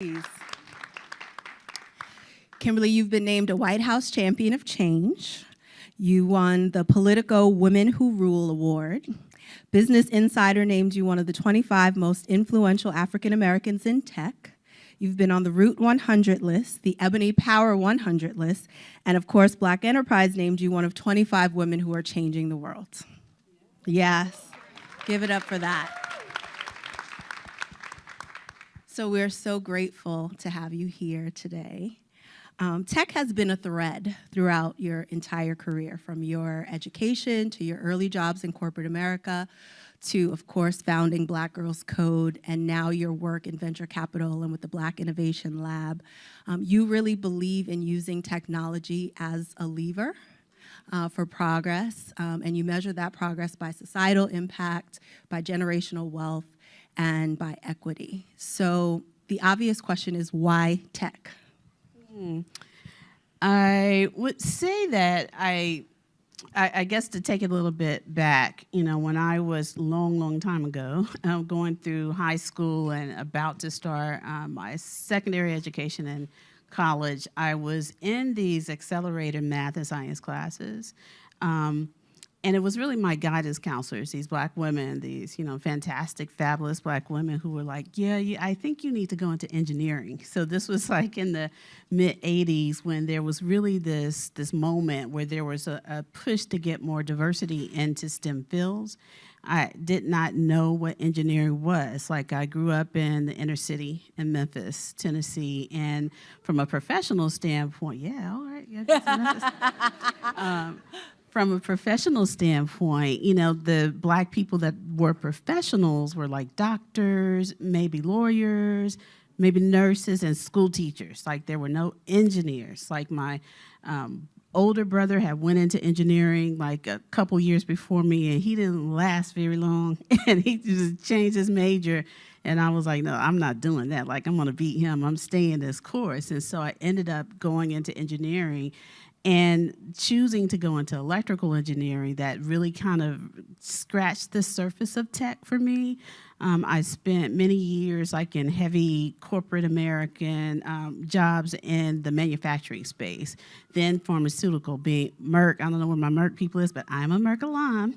Please. Kimberly, you've been named a White House Champion of Change. You won the Politico Women Who Rule Award. Business Insider named you one of the 25 most influential African Americans in tech. You've been on the Root 100 list, the Ebony Power 100 list, and of course, Black Enterprise named you one of 25 women who are changing the world. Yes, give it up for that. So we're so grateful to have you here today. Tech has been a thread throughout your entire career, from your education to your early jobs in corporate America to, of course, founding Black Girls Code, and now your work in venture capital and with the Black Innovation Lab. You really believe in using technology as a lever for progress, and you measure that progress by societal impact, by generational wealth, and by equity. So the obvious question is, why tech? I would say that I guess to take it a little bit back, when I was long time ago, going through high school and about to start my secondary education in college, I was in these accelerated math and science classes. And it was really my guidance counselors, these Black women, these, fantastic, fabulous Black women who were like, yeah, I think you need to go into engineering. So this was like in the mid-'80s when there was really this moment where there was a push to get more diversity into STEM fields. I did not know what engineering was. Like, I grew up in the inner city in Memphis, Tennessee, and from a professional standpoint, from a professional standpoint, the Black people that were professionals were like doctors, maybe lawyers, maybe nurses, and school teachers. Like, there were no engineers. Like, my older brother had went into engineering like a couple years before me, and he didn't last very long, and he just changed his major. And I was like, no, I'm not doing that. Like, I'm going to beat him. I'm staying this course. And so I ended up going into engineering and choosing to go into electrical engineering. That really kind of scratched the surface of tech for me. I spent many years like in heavy corporate American jobs in the manufacturing space, then pharmaceutical, being Merck. I don't know where my Merck people is, but I'm a Merck alum.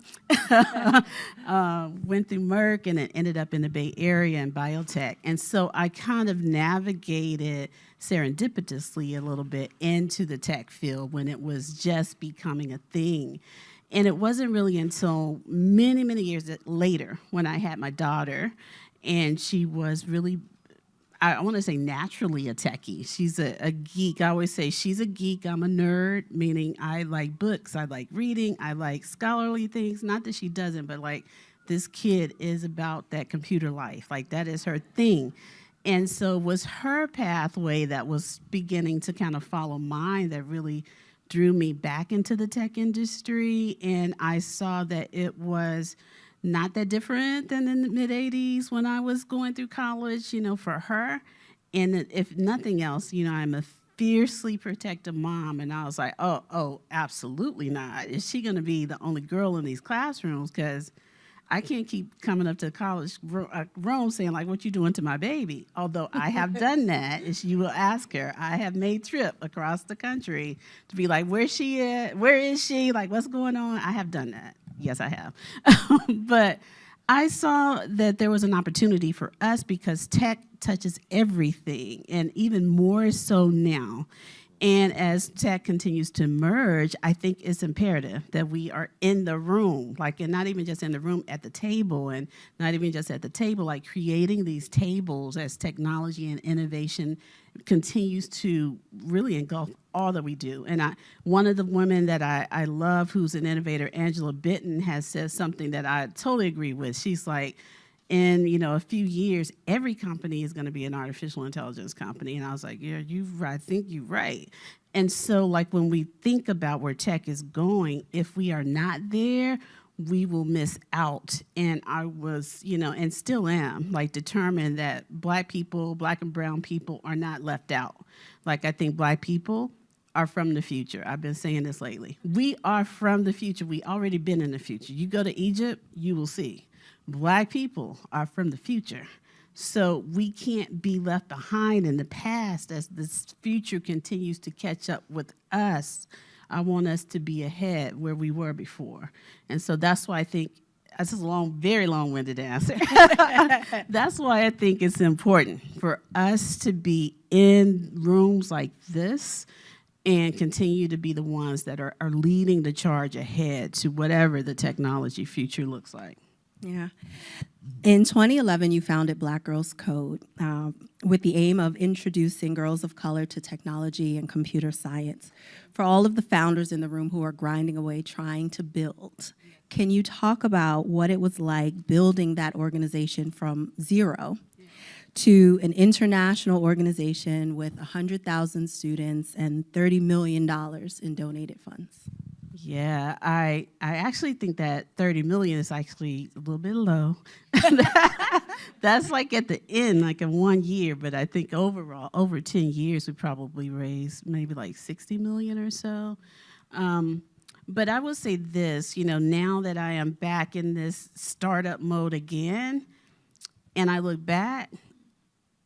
Went through Merck and then ended up in the Bay Area in biotech. And so I kind of navigated serendipitously a little bit into the tech field when it was just becoming a thing. And it wasn't really until many years later when I had my daughter, and she was really, I want to say naturally a techie. She's a geek. I always say she's a geek. I'm a nerd, meaning I like books. I like reading. I like scholarly things. Not that she doesn't, but like, this kid is about that computer life. Like, that is her thing. And so it was her pathway that was beginning to kind of follow mine that really drew me back into the tech industry. And I saw that it was not that different than in the mid-'80s when I was going through college, for her. And if nothing else, I'm a fiercely protective mom. And I was like, oh, absolutely not. Is she going to be the only girl in these classrooms? Because I can't keep coming up to college room saying, like, what you doing to my baby? Although I have done that, as you will ask her. I have made trip across the country to be like, where's she at? Where is she? Like, what's going on? I have done that. Yes, I have. But I saw that there was an opportunity for us because tech touches everything, and even more so now. And as tech continues to merge, I think it's imperative that we are in the room, and not even just in the room, at the table, and not even just at the table, like creating these tables as technology and innovation continues to really engulf all that we do. And one of the women that I love, who's an innovator, Angela Bitton, has said something that I totally agree with. She's like, in a few years, every company is going to be an artificial intelligence company. And I was like, yeah, I think you're right. And so, like, when we think about where tech is going, if we are not there, we will miss out. And I was, and still am, like, determined that Black people, Black and brown people, are not left out. Like, I think Black people are from the future. I've been saying this lately. We are from the future. We already been in the future. You go to Egypt, you will see. Black people are from the future. So we can't be left behind in the past as this future continues to catch up with us. I want us to be ahead where we were before. And so that's why I think, that's a long, very long-winded answer. That's why I think it's important for us to be in rooms like this and continue to be the ones that are leading the charge ahead to whatever the technology future looks like. Yeah. In 2011, you founded Black Girls Code with the aim of introducing girls of color to technology and computer science. For all of the founders in the room who are grinding away trying to build, can you talk about what it was like building that organization from zero to an international organization with 100,000 students and $30 million in donated funds? Yeah, I actually think that 30 million is actually a little bit low. That's like at the end, like in 1 year, but I think overall, over 10 years, we probably raised maybe like 60 million or so. But I will say this, now that I am back in this startup mode again, and I look back,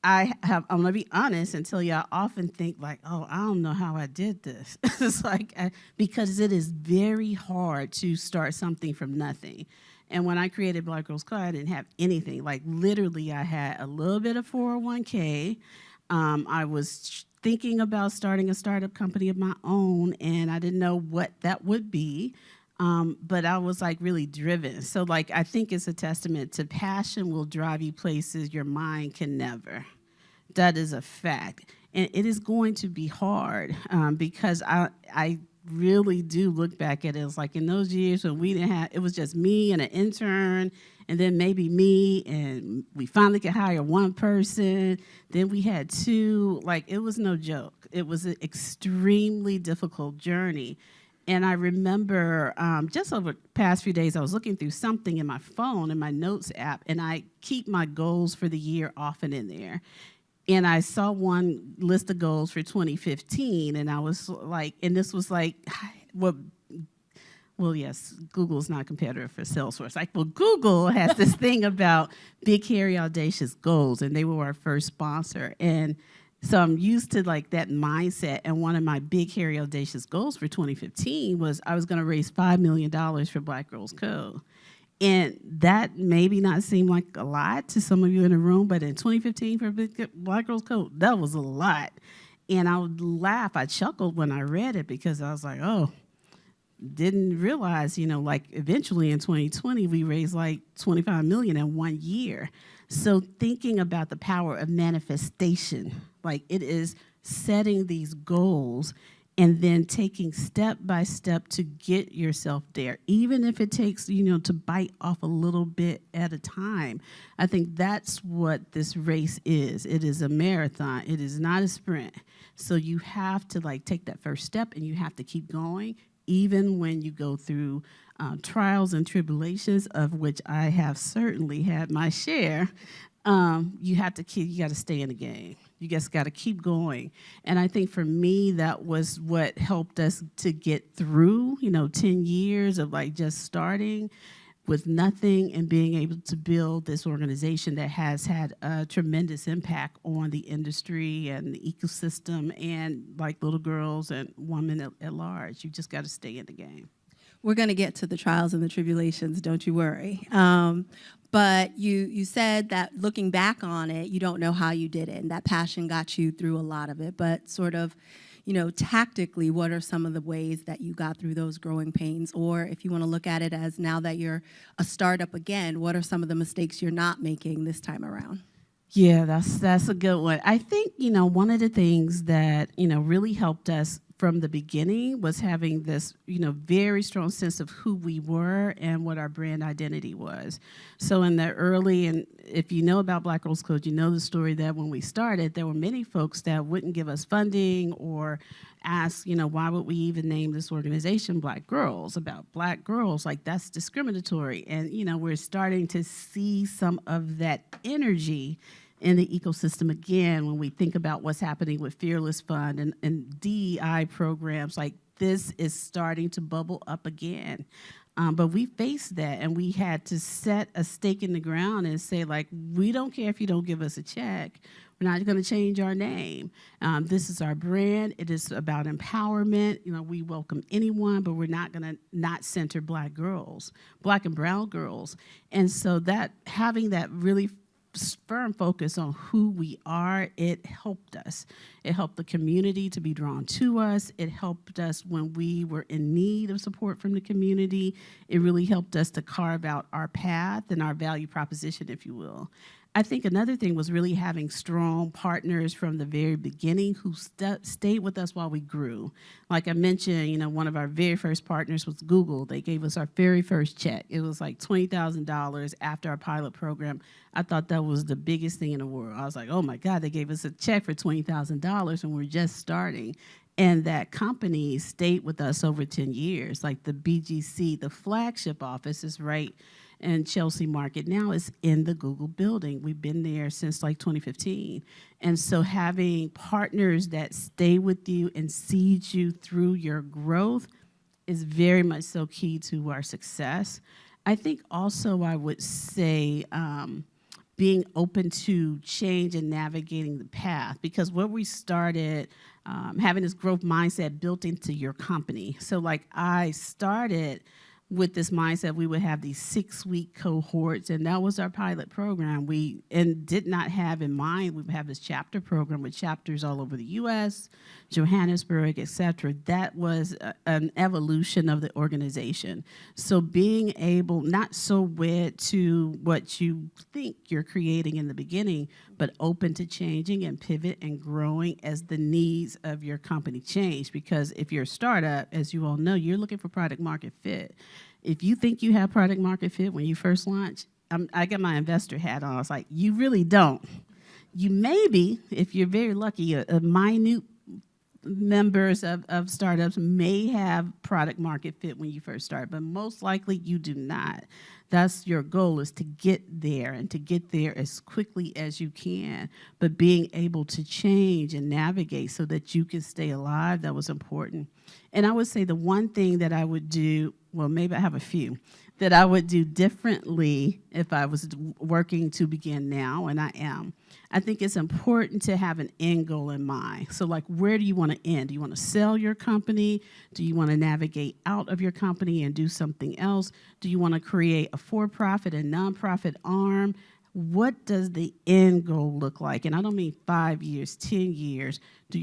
I'm gonna be honest and tell you, I often think like, oh, I don't know how I did this. It's like, because it is very hard to start something from nothing. And when I created Black Girls Code, I didn't have anything. Like literally, I had a little bit of 401k. I was thinking about starting a startup company of my own, and I didn't know what that would be. But I was like really driven. So like, I think it's a testament to passion will drive you places your mind can never. That is a fact. And it is going to be hard because I really do look back at it. It's like in those years when we didn't have, it was just me and an intern, and then maybe me, and we finally could hire one person. Then we had two. Like, it was no joke. It was an extremely difficult journey. And I remember just over the past few days, I was looking through something in my phone, in my notes app, and I keep my goals for the year often in there. And I saw one list of goals for 2015, and I was like, and this was like, well, yes, Google's not a competitor for Salesforce. Like, well, Google has this thing about big, hairy, audacious goals, and they were our first sponsor. And so I'm used to like that mindset. And one of my big, hairy, audacious goals for 2015 was I was going to raise $5 million for Black Girls Code. And that maybe not seem like a lot to some of you in the room, but in 2015 for Black Girls Code, that was a lot. And I would laugh, I chuckled when I read it because I was like, oh, didn't realize, like eventually in 2020, we raised like 25 million in 1 year. So thinking about the power of manifestation, like it is setting these goals and then taking step by step to get yourself there, even if it takes, to bite off a little bit at a time. I think that's what this race is. It is a marathon. It is not a sprint. So you have to like take that first step and you have to keep going, even when you go through trials and tribulations, of which I have certainly had my share. You got to stay in the game. You just got to keep going. And I think for me, that was what helped us to get through, 10 years of like just starting with nothing and being able to build this organization that has had a tremendous impact on the industry and the ecosystem and like little girls and women at large. You just got to stay in the game. We're going to get to the trials and the tribulations, don't you worry. But you said that looking back on it, you don't know how you did it, and that passion got you through a lot of it. But sort of, tactically, what are some of the ways that you got through those growing pains? Or if you want to look at it as now that you're a startup again, what are some of the mistakes you're not making this time around? Yeah, that's a good one. I think, one of the things that, really helped us from the beginning was having this, very strong sense of who we were and what our brand identity was. So in the early, and if you know about Black Girls Code, you know the story that when we started, there were many folks that wouldn't give us funding or ask, why would we even name this organization Black Girls, about Black girls? Like, that's discriminatory. And, we're starting to see some of that energy in the ecosystem again when we think about what's happening with Fearless Fund and DEI programs. Like, this is starting to bubble up again. But we faced that, and we had to set a stake in the ground and say, like, we don't care if you don't give us a check. We're not going to change our name. This is our brand. It is about empowerment. You know, we welcome anyone, but we're not going to not center Black girls, Black and brown girls. And so that having that really firm focus on who we are, it helped us. It helped the community to be drawn to us. It helped us when we were in need of support from the community. It really helped us to carve out our path and our value proposition, if you will. I think another thing was really having strong partners from the very beginning who stayed with us while we grew. Like I mentioned, you know, one of our very first partners was Google. They gave us our very first check. It was like $20,000 after our pilot program. I thought that was the biggest thing in the world. I was like, oh my God, they gave us a check for $20,000 and we're just starting. And that company stayed with us over 10 years. Like the BGC, the flagship office is right in Chelsea Market now. Is in the Google building. We've been there since like 2015. And so having partners that stay with you and seed you through your growth is very much so key to our success. I think also I would say being open to change and navigating the path, because what we started having this growth mindset built into your company. So like I started with this mindset, we would have these 6-week cohorts, and that was our pilot program. We did not have in mind we would have this chapter program with chapters all over the U.S., Johannesburg, et cetera. That was an evolution of the organization. So being able, not so wed to what you think you're creating in the beginning, but open to changing and pivot and growing as the needs of your company change. Because if you're a startup, as you all know, you're looking for product market fit. If you think you have product market fit when you first launch, I got my investor hat on. I was like, you really don't. You maybe, if you're very lucky, a minute members of startups may have product market fit when you first start, but most likely you do not. That's your goal, is to get there and to get there as quickly as you can, but being able to change and navigate so that you can stay alive, that was important. And I would say the one thing that I would do, well, maybe I have a few, that I would do differently if I was working to begin now, and I am. I think it's important to have an end goal in mind. So like, where do you want to end? Do you want to sell your company? Do you want to navigate out of your company and do something else? Do you want to create a for-profit and nonprofit arm? What does the end goal look like? And I don't mean 5 years, 10 years.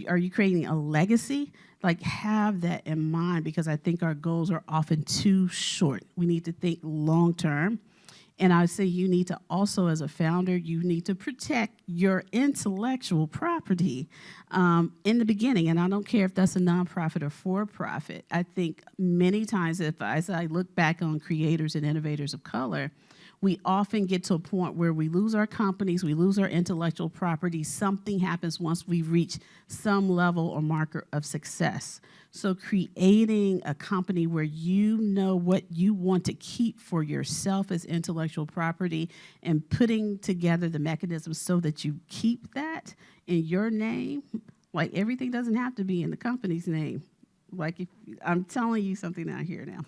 Are you creating a legacy? Like, have that in mind, because I think our goals are often too short. We need to think long term. And I would say you need to also, as a founder, you need to protect your intellectual property in the beginning. And I don't care if that's a nonprofit or for-profit. I think many times, as I look back on creators and innovators of color, we often get to a point where we lose our companies, we lose our intellectual property. Something happens once we reach some level or marker of success. So creating a company where you know what you want to keep for yourself as intellectual property and putting together the mechanisms so that you keep that in your name. Like, everything doesn't have to be in the company's name. Like, if I'm telling you something out here now.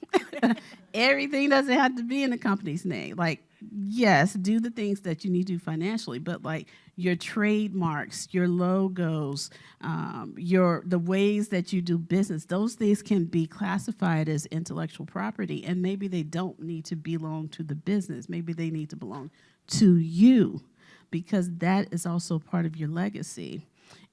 Everything doesn't have to be in the company's name. Like, yes, do the things that you need to do financially, but like your trademarks, your logos, the ways that you do business, those things can be classified as intellectual property, and maybe they don't need to belong to the business. Maybe they need to belong to you, because that is also part of your legacy.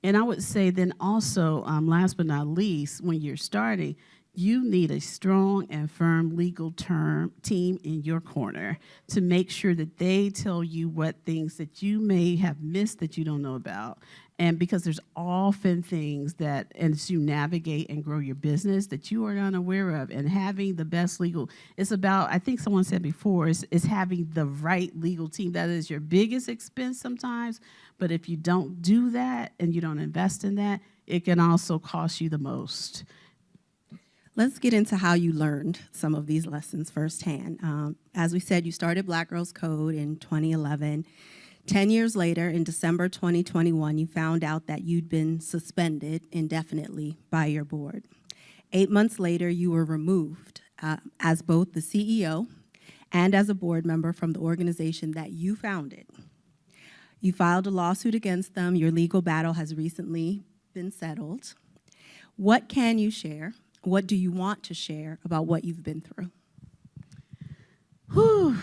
And I would say then also, last but not least, when you're starting, you need a strong and firm legal team in your corner to make sure that they tell you what things that you may have missed that you don't know about. And because there's often things that, as you navigate and grow your business, that you are unaware of. And having the best legal, it's about, I think someone said before, is having the right legal team. That is your biggest expense sometimes. But if you don't do that and you don't invest in that, it can also cost you the most. Let's get into how you learned some of these lessons firsthand. As we said, you started Black Girls Code in 2011. 10 years later, in December 2021, you found out that you'd been suspended indefinitely by your board. 8 months later, you were removed as both the CEO and as a board member from the organization that you founded. You filed a lawsuit against them. Your legal battle has recently been settled. What can you share? What do you want to share about what you've been through? Whew.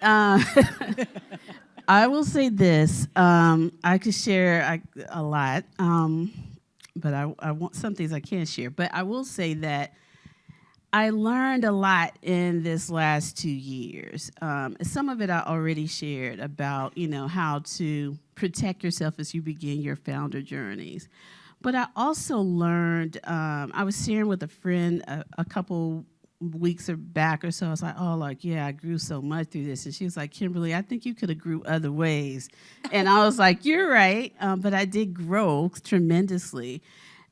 I will say this. I could share a lot, but I want some things I can't share. But I will say that I learned a lot in this last 2 years. Some of it I already shared about, how to protect yourself as you begin your founder journeys. But I also learned, I was sharing with a friend a couple weeks back or so. I was like, yeah, I grew so much through this. And she was like, Kimberly, I think you could have grew other ways. And I was like, you're right. But I did grow tremendously.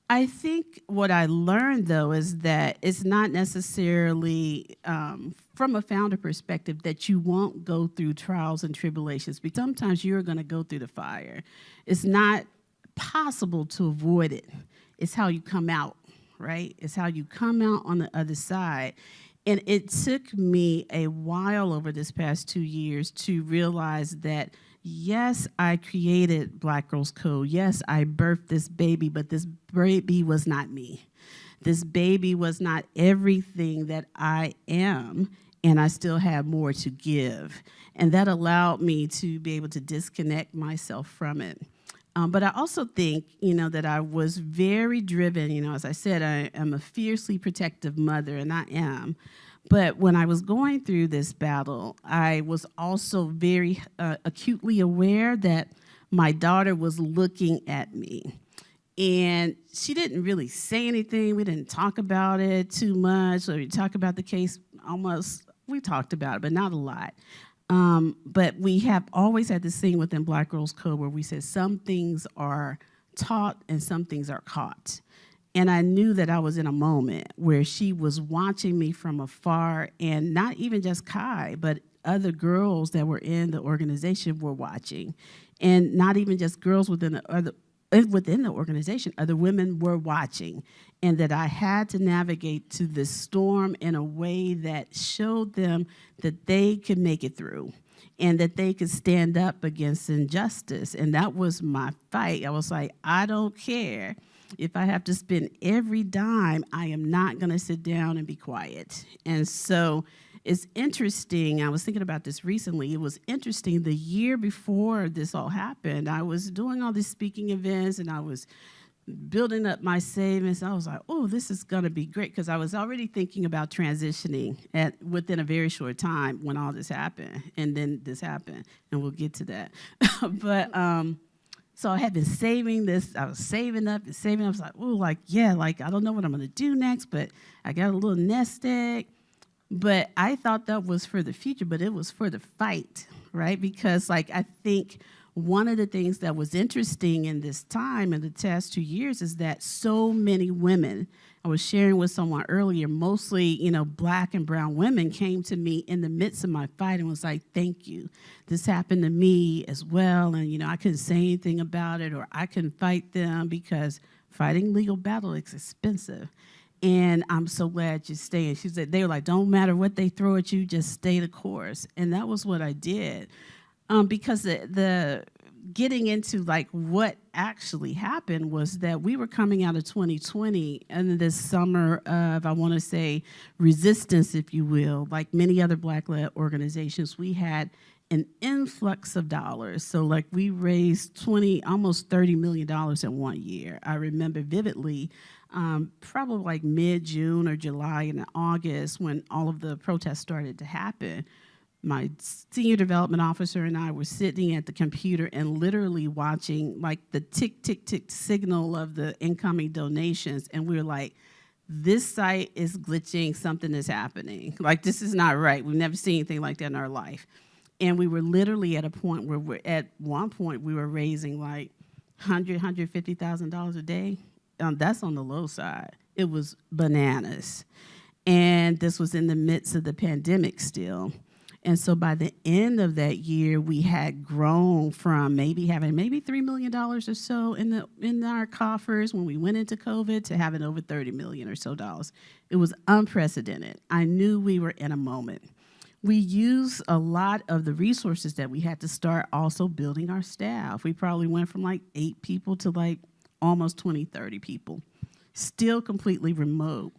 I think what I learned, though, is that it's not necessarily from a founder perspective that you won't go through trials and tribulations, because sometimes you're going to go through the fire. It's not possible to avoid it. It's how you come out, right? It's how you come out on the other side. And it took me a while over this past 2 years to realize that, yes, I created Black Girls Code. Yes, I birthed this baby, but this baby was not me. This baby was not everything that I am, and I still have more to give. And that allowed me to be able to disconnect myself from it. But I also think, that I was very driven. As I said, I am a fiercely protective mother, and I am. But when I was going through this battle, I was also very acutely aware that my daughter was looking at me. And she didn't really say anything. We didn't talk about it too much. Or we talked about the case we talked about it, but not a lot. But we have always had this thing within Black Girls Code where we said some things are taught and some things are caught. And I knew that I was in a moment where she was watching me from afar, and not even just Kai, but other girls that were in the organization were watching. And not even just girls within the organization, other women were watching. And that I had to navigate to this storm in a way that showed them that they could make it through and that they could stand up against injustice. And that was my fight. I was like, I don't care. If I have to spend every dime, I am not going to sit down and be quiet. And so it's interesting. I was thinking about this recently. It was interesting. The year before this all happened, I was doing all these speaking events, and I was building up my savings. I was like, oh, this is going to be great, because I was already thinking about transitioning within a very short time when all this happened. And then this happened, and we'll get to that. But so I had been saving this. I was saving up and saving. I was like, oh, I don't know what I'm going to do next, but I got a little nest egg. But I thought that was for the future, but it was for the fight, right? Because, I think one of the things that was interesting in this time, in the past 2 years, is that so many women, I was sharing with someone earlier, mostly, Black and brown women, came to me in the midst of my fight and was like, thank you. This happened to me as well, and, I couldn't say anything about it, or I couldn't fight them because fighting legal battle is expensive. And I'm so glad you're staying. She said, they were like, don't matter what they throw at you, just stay the course. And that was what I did. Because the getting into what actually happened was that we were coming out of 2020 and this summer of, I want to say, resistance, if you will. Like many other Black-led organizations, we had an influx of dollars. So we raised almost $30 million in 1 year. I remember vividly, probably mid-June or July and August, when all of the protests started to happen. My senior development officer and I were sitting at the computer and literally watching the tick, tick, tick signal of the incoming donations. And we were like, this site is glitching, something is happening. This is not right. We've never seen anything like that in our life. And we were literally at a point where at one point we were raising $150,000 a day. That's on the low side. It was bananas. And this was in the midst of the pandemic still. And so by the end of that year, we had grown from having $3 million or so in our coffers when we went into COVID to having over $30 million or so dollars. It was unprecedented. I knew we were in a moment. We used a lot of the resources that we had to start also building our staff. We probably went from like 8 people to like almost 20, 30 people, still completely remote.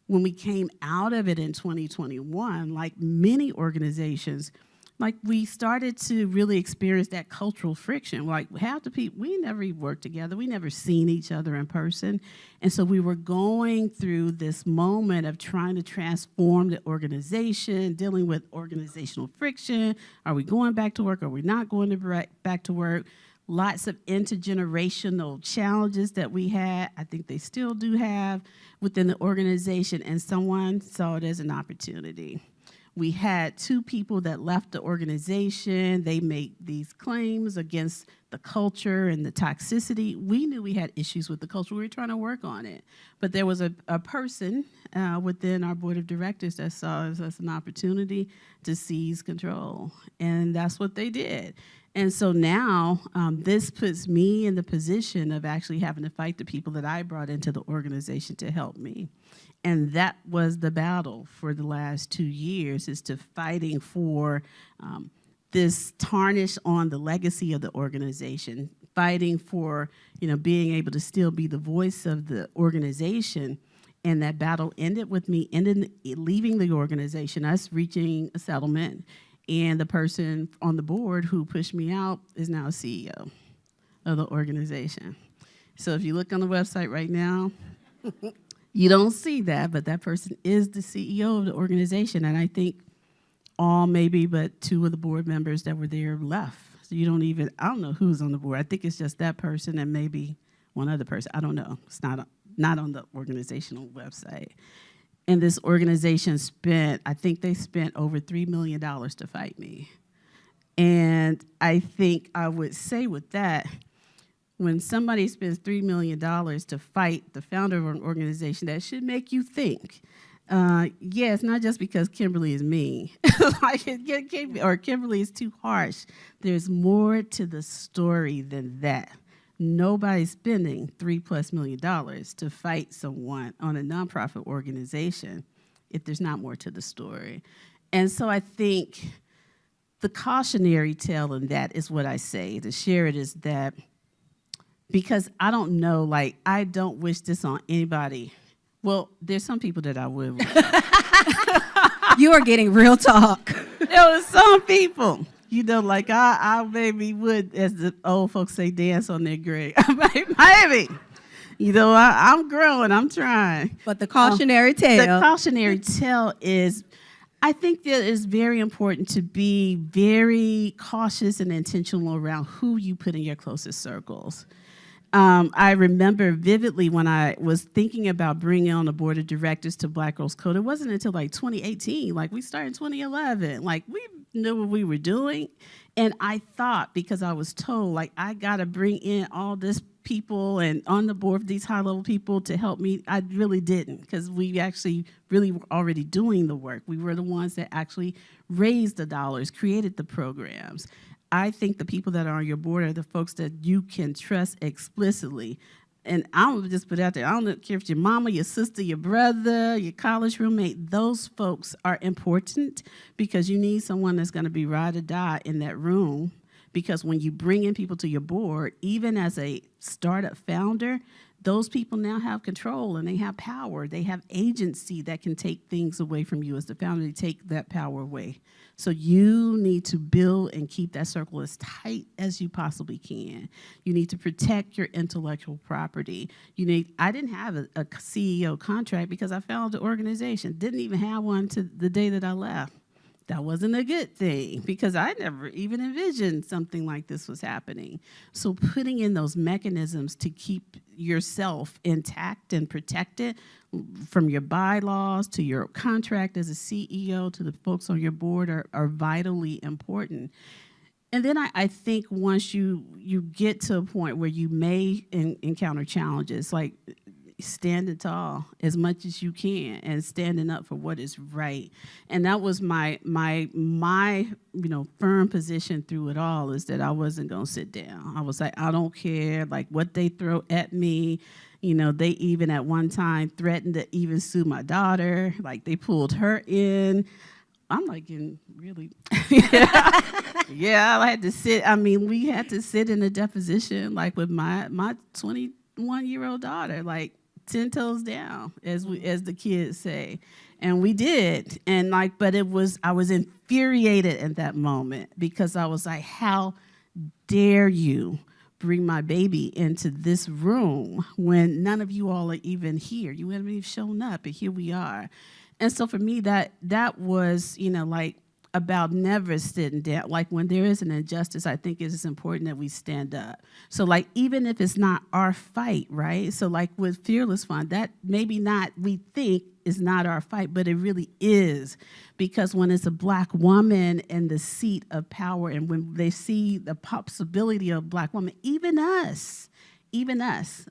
When we came out of it in 2021, like many organizations, like we started to really experience that cultural friction. Like half the people, we never even worked together. We never seen each other in person. And so we were going through this moment of trying to transform the organization, dealing with organizational friction. Are we going back to work? Are we not going back to work? Lots of intergenerational challenges that we had, I think they still do have within the organization, and someone saw it as an opportunity. We had 2 people that left the organization. They made these claims against the culture and the toxicity. We knew we had issues with the culture. We were trying to work on it. But there was a person within our board of directors that saw us as an opportunity to seize control, and that's what they did. And so now this puts me in the position of actually having to fight the people that I brought into the organization to help me. And that was the battle for the last 2 years, is to fighting for this tarnish on the legacy of the organization, fighting for being able to still be the voice of the organization. And that battle ended with me leaving the organization, us reaching a settlement. And the person on the board who pushed me out is now a CEO of the organization. So if you look on the website right now, you don't see that, but that person is the CEO of the organization. And I think all maybe but 2 of the board members that were there left. So I don't know who's on the board. I think it's just that person and maybe one other person. I don't know. It's not on the organizational website. And this organization I think they spent over $3 million to fight me. And I think I would say with that, when somebody spends $3 million to fight the founder of an organization, that should make you think. It's not just because Kimberly is mean, or Kimberly is too harsh. There's more to the story than that. Nobody's spending $3+ million to fight someone on a nonprofit organization if there's not more to the story. And so I think the cautionary tale in that is what I say, to share it, is that because I don't know, I don't wish this on anybody. Well, there's some people that I would. You are getting real talk. There were some people. I maybe would, as the old folks say, dance on their grave. Maybe. I'm growing, I'm trying. But the cautionary tale. The cautionary tale is, I think that it's very important to be very cautious and intentional around who you put in your closest circles. I remember vividly when I was thinking about bringing on the board of directors to Black Girls Code, it wasn't until 2018. We started in 2011. We knew what we were doing. And I thought, because I was told, I got to bring in all this people and on the board, these high-level people to help me. I really didn't, because we actually really were already doing the work. We were the ones that actually raised the dollars, created the programs. I think the people that are on your board are the folks that you can trust explicitly. And I'm just put out there, I don't care if it's your mama, your sister, your brother, your college roommate, those folks are important, because you need someone that's going to be ride or die in that room. Because when you bring in people to your board, even as a startup founder, those people now have control and they have power. They have agency that can take things away from you as the founder. They take that power away. So you need to build and keep that circle as tight as you possibly can. You need to protect your intellectual property. I didn't have a CEO contract because I founded the organization. Didn't even have one to the day that I left. That wasn't a good thing, because I never even envisioned something like this was happening. So putting in those mechanisms to keep yourself intact and protected, from your bylaws to your contract as a CEO to the folks on your board, are vitally important. And then I think once you get to a point where you may encounter challenges, standing tall as much as you can and standing up for what is right. And that was my firm position through it all, is that I wasn't going to sit down. I was like, I don't care like what they throw at me. They even at one time threatened to even sue my daughter. Like, they pulled her in. I'm like, really? Yeah, I had to sit. We had to sit in a deposition, like with my 21-year-old daughter, like 10 toes down, as the kids say. And we did. And but I was infuriated at that moment, because I was like, how dare you bring my baby into this room when none of you all are even here? You haven't even shown up, and here we are. And so for me, that was, about never sitting down. Like, when there is an injustice, I think it is important that we stand up. So even if it's not our fight, right? So with Fearless Fund, that maybe not, we think is not our fight, but it really is. Because when it's a Black woman in the seat of power, and when they see the possibility of Black women, even us,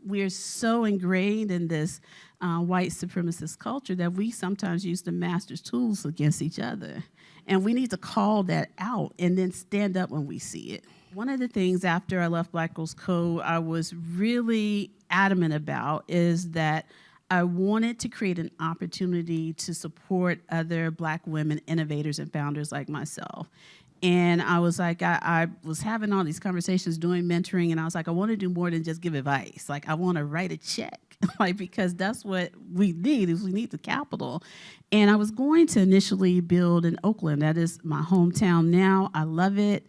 we are so ingrained in this white supremacist culture that we sometimes use the master's tools against each other. And we need to call that out and then stand up when we see it. One of the things after I left Black Girls Code I was really adamant about is that I wanted to create an opportunity to support other Black women innovators and founders like myself. And I was like, I was having all these conversations, doing mentoring, and I was like, I want to do more than just give advice. I want to write a check, because that's what we need, is we need the capital. And I was going to initially build in Oakland. That is my hometown now. I love it.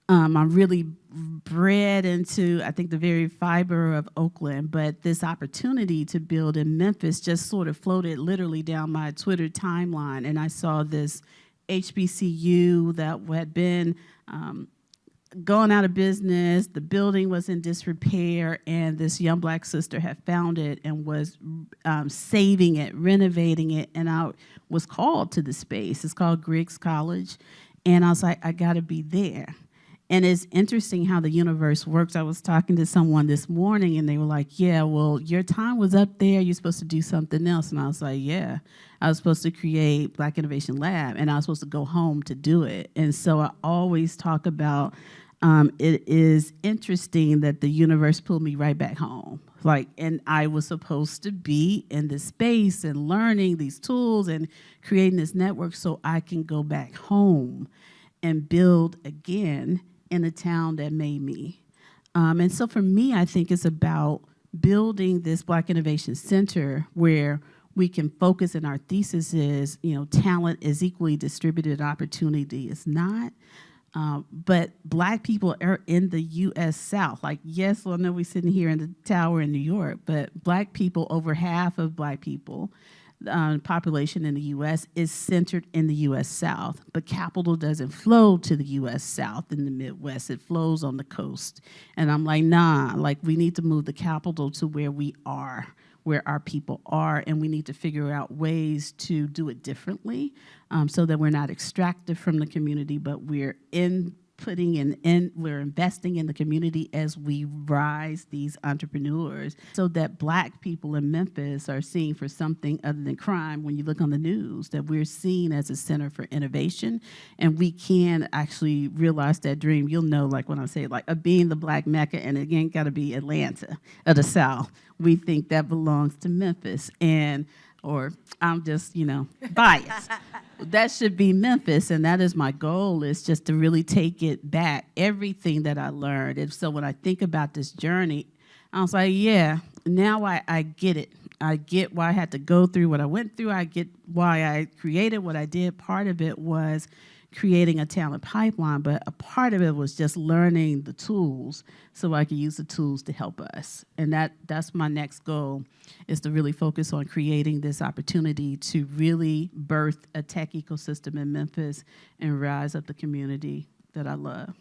I'm really bred into, I think, the very fiber of Oakland, but this opportunity to build in Memphis just sort of floated literally down my Twitter timeline, and I saw this HBCU that had been going out of business. The building was in disrepair, and this young Black sister had found it and was saving it, renovating it, and I was called to the space. It's called Griggs College, and I was like, I got to be there. And it's interesting how the universe works. I was talking to someone this morning, and they were like, yeah, well, your time was up there. You're supposed to do something else. And I was like, yeah. I was supposed to create Black Innovation Lab, and I was supposed to go home to do it. And so I always talk about it is interesting that the universe pulled me right back home. And I was supposed to be in this space and learning these tools and creating this network so I can go back home and build again in a town that made me. And so for me, I think it's about building this Black Innovation Center where we can focus, and our thesis is, talent is equally distributed, opportunity is not. But Black people are in the U.S. South. Yes, I know we're sitting here in the tower in New York, but Black people, over half of Black people, population in the U.S. is centered in the U.S. South, but capital doesn't flow to the U.S. South in the Midwest. It flows on the coast. And I'm like, nah, we need to move the capital to where we are, where our people are, and we need to figure out ways to do it differently so that we're not extracted from the community, but we're we're investing in the community as we rise these entrepreneurs, so that Black people in Memphis are seen for something other than crime. When you look on the news, that we're seen as a center for innovation, and we can actually realize that dream. You'll know, when I say of being the Black Mecca, and again, got to be Atlanta of the South. We think that belongs to Memphis, or I'm just, biased. That should be Memphis, and that is my goal, is just to really take it back, everything that I learned. And so when I think about this journey, I was like, yeah, now I get it. I get why I had to go through what I went through. I get why I created what I did. Part of it was creating a talent pipeline, but a part of it was just learning the tools so I could use the tools to help us. And that's my next goal, is to really focus on creating this opportunity to really birth a tech ecosystem in Memphis and rise up the community that I love.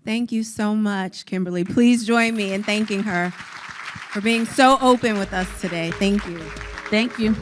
Thank you so much, Kimberly. Please join me in thanking her for being so open with us today. Thank you. Thank you.